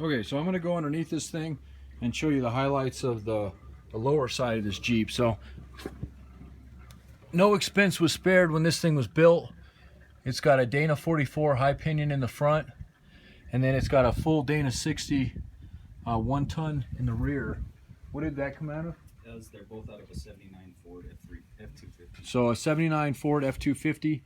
Okay, so I'm going to go underneath this thing and show you the highlights of the lower side of this Jeep. So no expense was spared when this thing was built. It's got a Dana 44 high pinion in the front, and then it's got a full Dana 60 1 ton in the rear. What did that come out of? They're both out of a 79 Ford F250. So a 79 Ford F250.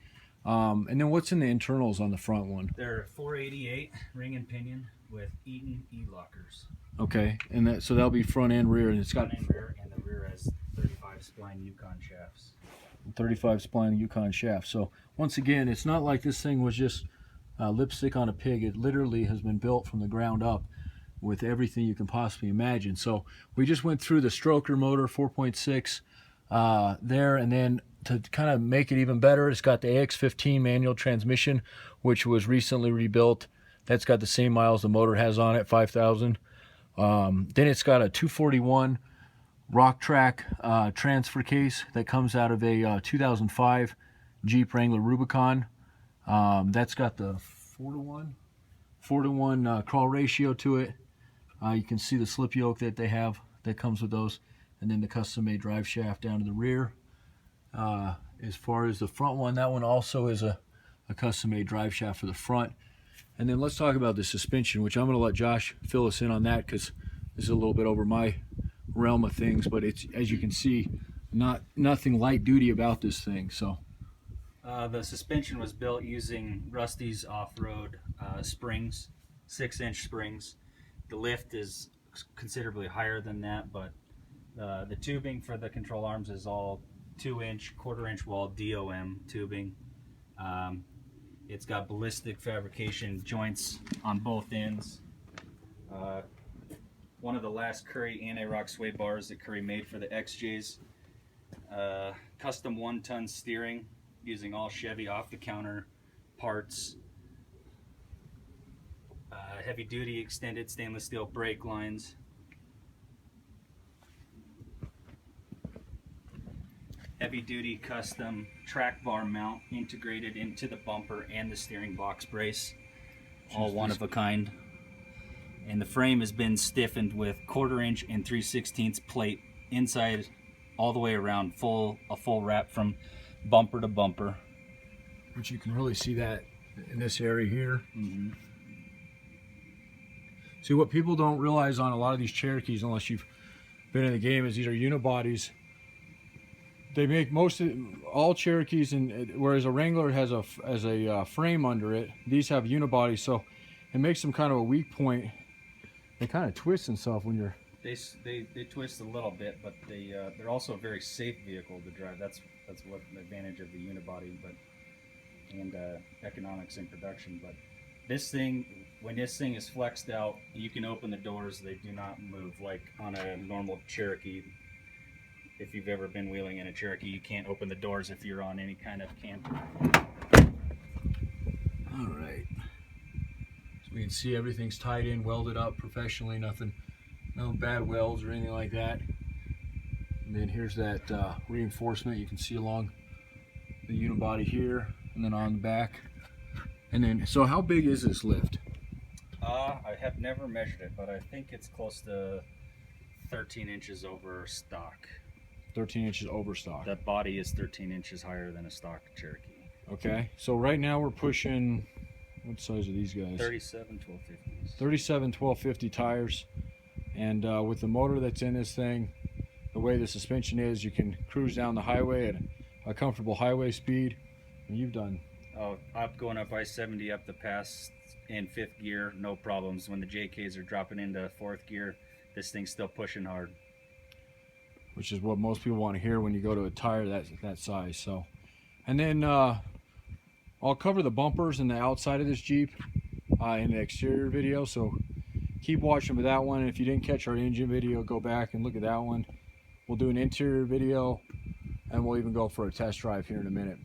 And then what's in the internals on the front one? They're 488 ring and pinion with Eaton E-lockers. Okay, and that, so that'll be front and rear, and it's got front and rear, and the rear has 35 spline Yukon shafts. 35 spline Yukon shafts. So once again, it's not like this thing was just lipstick on a pig. It literally has been built from the ground up with everything you can possibly imagine. So we just went through the stroker motor 4.6 there, and then to kind of make it even better, it's got the AX15 manual transmission, which was recently rebuilt. That's got the same miles the motor has on it, 5,000. Then it's got a 241 ROCKTRAK transfer case that comes out of a 2005 Jeep Wrangler Rubicon. That's got the 4-to-1 crawl ratio to it. You can see the slip yoke that they have that comes with those, and then the custom-made drive shaft down to the rear. As far as the front one, that one also is a custom-made drive shaft for the front. And then let's talk about the suspension, which I'm going to let Josh fill us in on that because this is a little bit over my realm of things. But it's, as you can see, nothing light duty about this thing. So the suspension was built using Rusty's off-road springs, 6-inch springs. The lift is considerably higher than that, but the tubing for the control arms is all 2-inch, quarter-inch wall DOM tubing. It's got ballistic fabrication joints on both ends. One of the last Curry anti-rock sway bars that Curry made for the XJs. Custom 1-ton steering using all Chevy off-the-counter parts. Heavy-duty extended stainless steel brake lines. Heavy-duty custom track bar mount integrated into the bumper and the steering box brace, all one of a kind. And the frame has been stiffened with 1/4-inch and 3/16 plate inside all the way around, a full wrap from bumper to bumper. Which you can really see that in this area here. Mm-hmm. See, what people don't realize on a lot of these Cherokees, unless you've been in the game, is these are unibodies. They make all Cherokees, and whereas a Wrangler has a frame under it, these have unibodies, so it makes them kind of a weak point. They kind of twist themselves when you're. They twist a little bit, but they're also a very safe vehicle to drive. That's what the advantage of the unibody, and economics in production. But this thing, when this thing is flexed out, you can open the doors. They do not move like on a normal Cherokee. If you've ever been wheeling in a Cherokee, you can't open the doors if you're on any kind of camper. All right. So we can see everything's tied in, welded up professionally, no bad welds or anything like that. And then here's that reinforcement you can see along the unibody here, and then on the back. And then, so how big is this lift? I have never measured it, but I think it's close to 13 inches over stock. 13 inches over stock. The body is 13 inches higher than a stock Cherokee. Okay, so right now we're pushing, what size are these guys? 37 1250s. 37 1250 tires. And with the motor that's in this thing, the way the suspension is, you can cruise down the highway at a comfortable highway speed. And you've done. Oh, going up I-70 up the pass in 5th gear, no problems. When the JKs are dropping into 4th gear, this thing's still pushing hard. Which is what most people want to hear when you go to a tire that size. So, and then I'll cover the bumpers and the outside of this Jeep in the exterior video. So keep watching for that one. If you didn't catch our engine video, go back and look at that one. We'll do an interior video, and we'll even go for a test drive here in a minute.